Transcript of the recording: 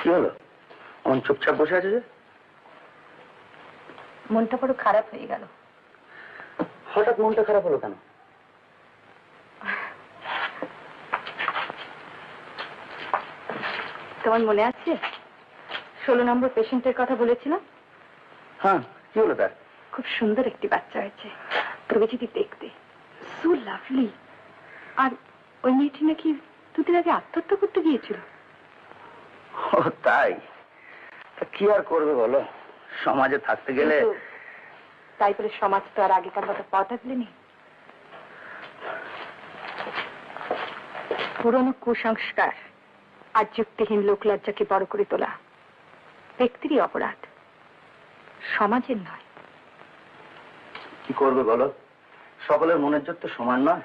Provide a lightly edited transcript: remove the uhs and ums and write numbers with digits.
কি হলো, অমন চুপচাপ বসে আছে যে? মনটা বড় খারাপ হয়ে গেল। হঠাৎ মনটা খারাপ হলো কেন? তোমার মনে আছে 16 নম্বর পেশেন্টের কথা বলেছিলাম? হ্যাঁ, কি হলো তার? খুব সুন্দর একটি বাচ্চা হয়েছে, তবে যদি দেখতে, সো লাভলি। আর ওই মেয়েটি নাকি দুদিন আগে আত্মহত্যা করতে গিয়েছিল। ও তাই? কি আর করবে বলো, সমাজে থাকতে গেলে। তাই বলে সমাজ তো আর আগেকার মতো পাল্টাতে নেই। পুরনো কুসংস্কার আর যুক্তিহীন লোকলজ্জাকে বড় করে তোলা ব্যক্তিরই অপরাধ, সমাজের নয়। কি করবে বলো, সকলের মনের জোর তো সমান নয়।